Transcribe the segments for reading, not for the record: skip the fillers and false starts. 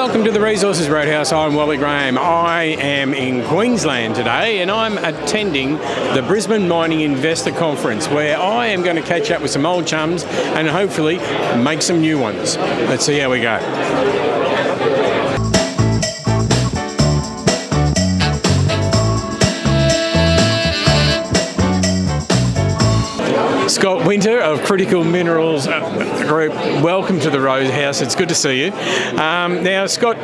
Welcome to the Resources Roadhouse. I'm Wally Graham. I am in Queensland today and I'm attending the Brisbane Mining Investment Conference, where I am going to catch up with some old chums and hopefully make some new ones. Let's see how we go. Scott Winter of Critical Minerals Group, welcome to the Roadhouse. It's good to see you. Now, Scott,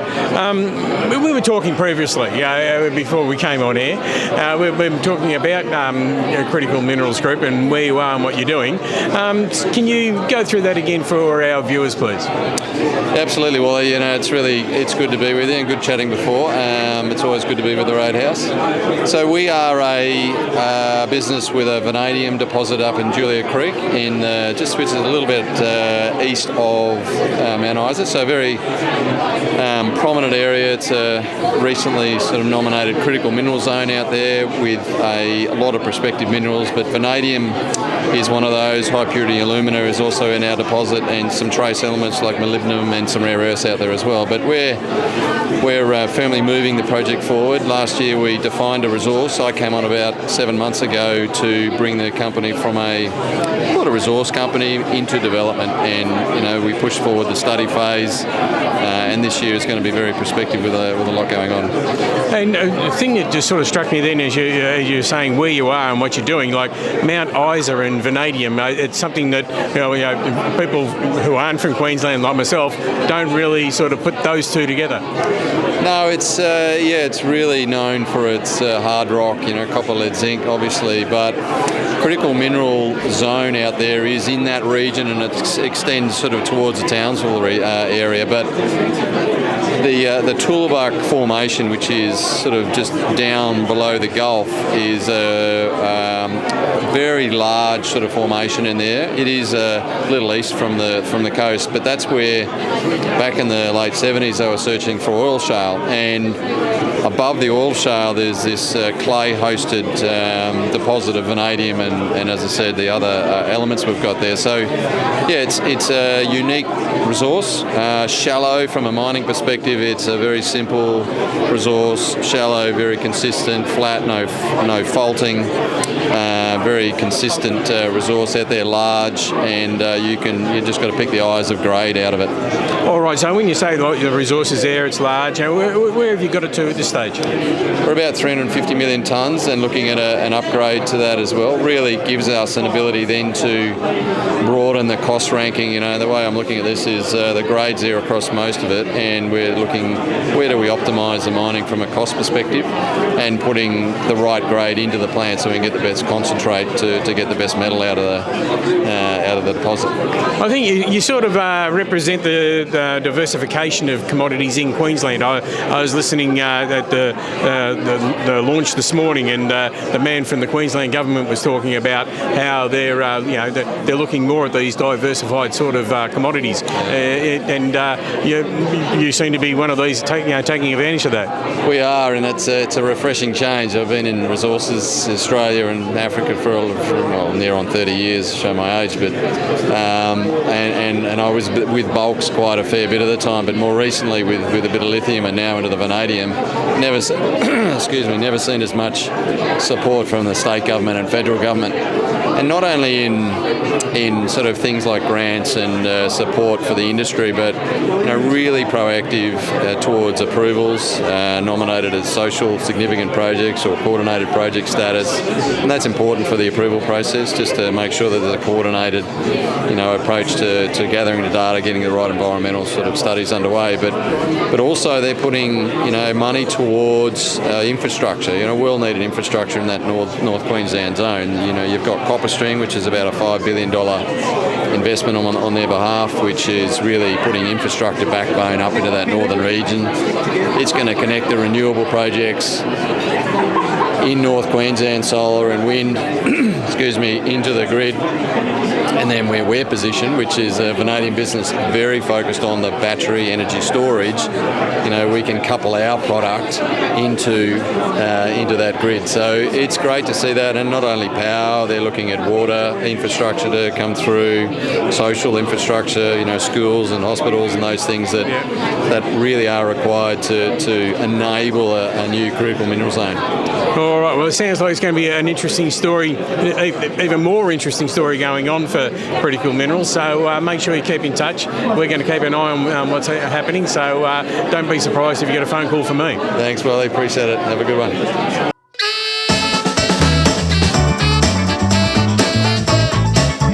we were talking previously, before we came on air. We've been talking about Critical Minerals Group and where you are and what you're doing. Can you go through that again for our viewers, please? Absolutely, Wally. It's good to be with you and good chatting before. It's always good to be with the Roadhouse. So we are a business with a vanadium deposit up in Julia Creek, in just which is a little bit east of Mount Isa, so a very prominent area. It's a recently sort of nominated critical mineral zone out there with a lot of prospective minerals, but vanadium is one of those. High purity alumina is also in our deposit, and some trace elements like molybdenum and some rare earths out there as well. But we're firmly moving the project forward. Last year we defined a resource. I came on about 7 months ago to bring the company from not a resource company into development, and we pushed forward the study phase, and this year is going to be very prospective with a lot going on. And the thing that just sort of struck me then as you're saying where you are and what you're doing, like Mount Isa and vanadium, it's something that people who aren't from Queensland like myself don't really sort of put those two together. No, it's really known for its hard rock, copper, lead, zinc, obviously, but critical mineral zone out there is in that region, and it extends sort of towards the Townsville area. But the Toolbach formation, which is sort of just down below the Gulf, is a very large sort of formation in there. It is a little east from the coast, but that's where back in the late 70s they were searching for oil shale, and above the oil shale there's this clay-hosted deposit of vanadium and as I said, the other elements we've got there. So it's a unique resource, shallow from a mining perspective. It's a very simple resource, shallow, very consistent, flat, no faulting, very consistent resource out there, large, and you just got to pick the eyes of grade out of it. All right, so when you say the resource is there, it's large, where have you got it to at this stage? We're about 350 million tonnes, and looking at an upgrade to that as well really gives us an ability then to broaden the cost ranking. The way I'm looking at this is the grades there across most of it, and we're looking where do we optimise the mining from a cost perspective and putting the right grade into the plant so we can get the best concentrate to get the best metal out of the deposit. I think you sort of represent the diversification of commodities in Queensland. I was listening at the launch this morning, and the man from the Queensland government was talking about how they're looking more at these diversified sort of commodities, and you seem to be one of these taking advantage of that. We are, and it's a refreshing change. I've been in resources Australia and Africa for near on 30 years, show my age, but and I was with bulks quite a fair bit of the time, but more recently with a bit of lithium and now into the vanadium, never seen as much support from the state government and federal government, and not only in sort of things like grants and support for the industry, but really proactive towards approvals, nominated as social significant projects or coordinated project status, and that's important for the approval process, just to make sure that there's a coordinated approach to gathering the data, getting the right environmental sort of studies underway, but also they're putting money towards infrastructure, well-needed infrastructure in that North Queensland zone. You've got CopperString, which is about a $5 billion investment on their behalf, which is really putting infrastructure backbone up into that northern region. It's going to connect the renewable projects in North Queensland, solar and wind, into the grid. And then where we're positioned, which is a vanadium business very focused on the battery energy storage, we can couple our product into that grid. So it's great to see that, and not only power, they're looking at water infrastructure to come through, social infrastructure, schools and hospitals and those things that really are required to enable a new critical mineral zone. All right, well, it sounds like it's going to be an interesting story, even more interesting story going on for critical minerals. So make sure you keep in touch. We're going to keep an eye on what's happening. So don't be surprised if you get a phone call from me. Thanks, Wally. Appreciate it. Have a good one.